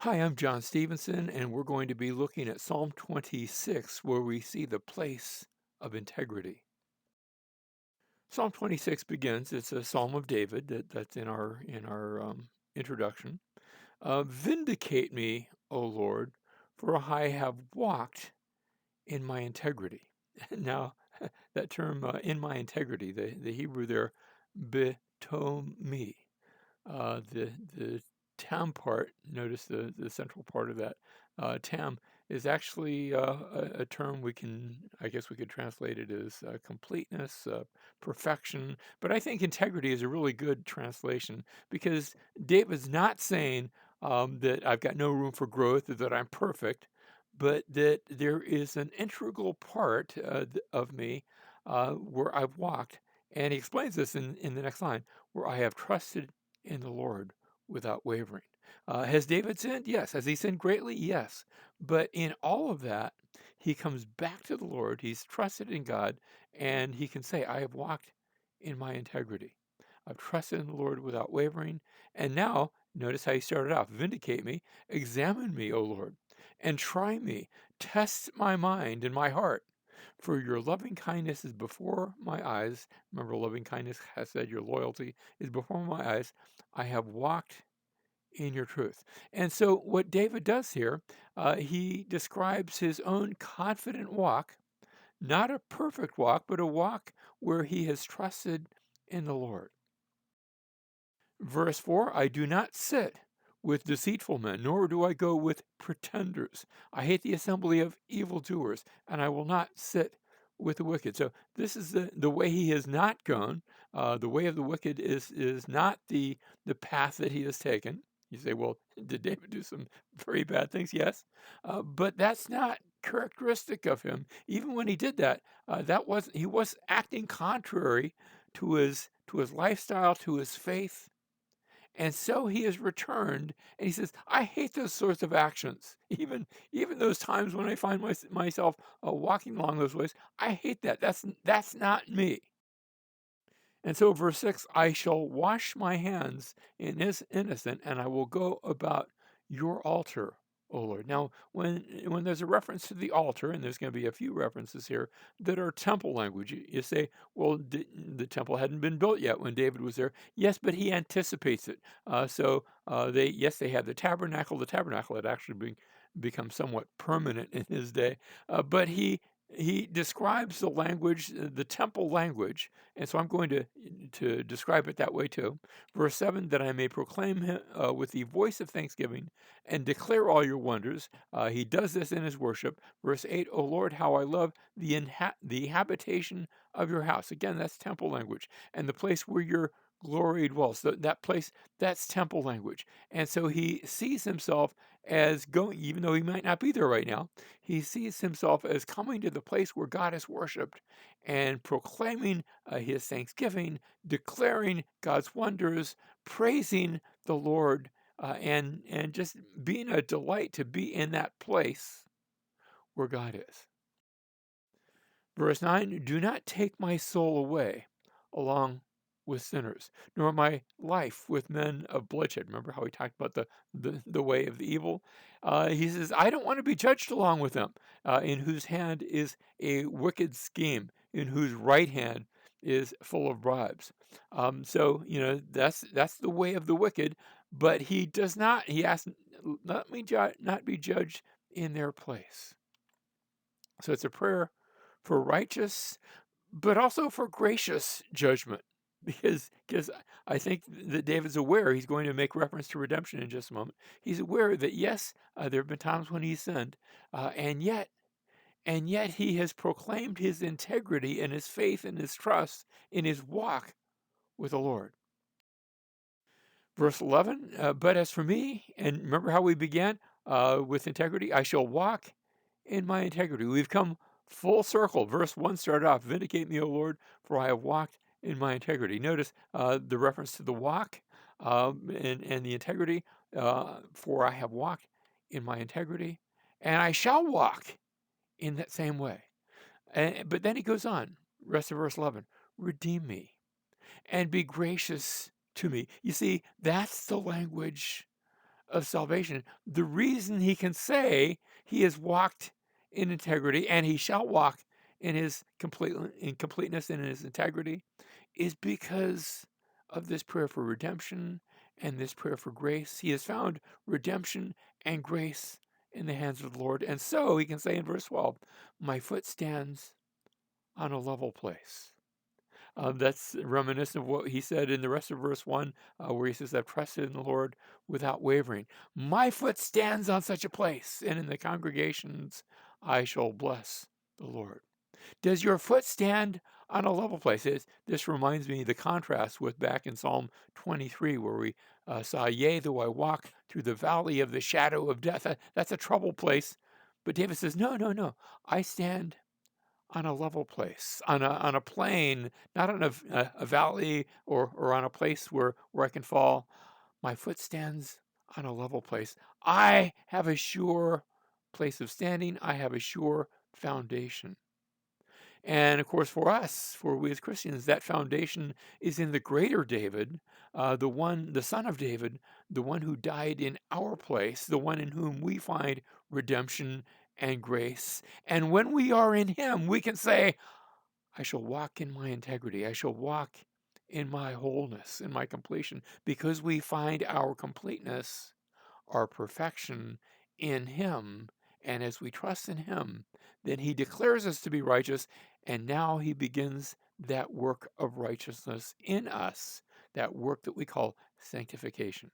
Hi, I'm John Stevenson, and we're going to be looking at Psalm 26, where we see the place of integrity. Psalm 26 begins, it's a Psalm of David that's in our introduction. Vindicate me, O Lord, for I have walked in my integrity. Now, that term in my integrity, the Hebrew there, betomi. The tam part, notice the central part of that tam is actually a term I guess we could translate it as completeness, perfection. But I think integrity is a really good translation because David's not saying that I've got no room for growth or that I'm perfect, but that there is an integral part of me where I've walked. And he explains this in the next line, where I have trusted in the Lord without wavering. Has David sinned? Yes. Has he sinned greatly? Yes. But in all of that, he comes back to the Lord. He's trusted in God, and he can say, I have walked in my integrity. I've trusted in the Lord without wavering. And now, notice how he started off, vindicate me, examine me, O Lord, and try me, test my mind and my heart. For your loving kindness is before my eyes. Remember, loving kindness has said your loyalty is before my eyes. I have walked in your truth. And so, what David does here, he describes his own confident walk, not a perfect walk, but a walk where he has trusted in the Lord. Verse 4, I do not sit with deceitful men, nor do I go with pretenders. I hate the assembly of evildoers, and I will not sit with the wicked. So this is the way he has not gone. The way of the wicked is not the path that he has taken. You say, well, did David do some very bad things? Yes, but that's not characteristic of him. Even when he did that, he was acting contrary to his lifestyle, to his faith, and so he has returned, and he says, I hate those sorts of actions. Even those times when I find myself walking along those ways, I hate that. That's not me. And so, verse 6, I shall wash my hands in this innocent, and I will go about your altar, O Lord. Now, when there's a reference to the altar, and there's going to be a few references here that are temple language, you say, well, the temple hadn't been built yet when David was there. Yes, but he anticipates it. They had the tabernacle. The tabernacle had actually become somewhat permanent in his day, but he describes the language, the temple language, and so I'm going to describe it that way too. Verse 7, that I may proclaim him with the voice of thanksgiving and declare all your wonders. He does this in his worship. Verse 8, O Lord, how I love the habitation of your house. Again, that's temple language. And the place where your glory dwells. That place, that's temple language. And so he sees himself as going, even though he might not be there right now, he sees himself as coming to the place where God is worshiped and proclaiming his thanksgiving, declaring God's wonders, praising the Lord, and just being a delight to be in that place where God is. Verse 9, do not take my soul away along with sinners, nor my life with men of bloodshed. Remember how we talked about the way of the evil? He says, I don't want to be judged along with them, in whose hand is a wicked scheme, in whose right hand is full of bribes. That's the way of the wicked, but he asks, let me not be judged in their place. So it's a prayer for righteous, but also for gracious judgment. Because I think that David's aware, he's going to make reference to redemption in just a moment. He's aware that yes, there have been times when he sinned, and yet he has proclaimed his integrity and his faith and his trust in his walk with the Lord. Verse 11, but as for me, and remember how we began with integrity, I shall walk in my integrity. We've come full circle. Verse 1 started off, vindicate me, O Lord, for I have walked in my integrity. Notice the reference to the walk and the integrity, for I have walked in my integrity, and I shall walk in that same way. But then he goes on, rest of verse 11, redeem me and be gracious to me. You see, that's the language of salvation, the reason he can say he has walked in integrity and he shall walk in his completeness and in his integrity is because of this prayer for redemption and this prayer for grace. He has found redemption and grace in the hands of the Lord. And so he can say in verse 12, my foot stands on a level place. That's reminiscent of what he said in the rest of verse 1, where he says, I trusted in the Lord without wavering. My foot stands on such a place, and in the congregations I shall bless the Lord. Does your foot stand on a level place? This reminds me of the contrast with back in Psalm 23, where we saw, yea, though I walk through the valley of the shadow of death. That's a troubled place. But David says, no, no, no. I stand on a level place, on a plain, not on a valley or on a place where I can fall. My foot stands on a level place. I have a sure place of standing. I have a sure foundation. And of course, for us, for we as Christians, that foundation is in the greater David, the son of David, the one who died in our place, the one in whom we find redemption and grace. And when we are in him, we can say, I shall walk in my integrity. I shall walk in my wholeness, in my completion, because we find our completeness, our perfection in him. And as we trust in him, then he declares us to be righteous. And now he begins that work of righteousness in us, that work that we call sanctification.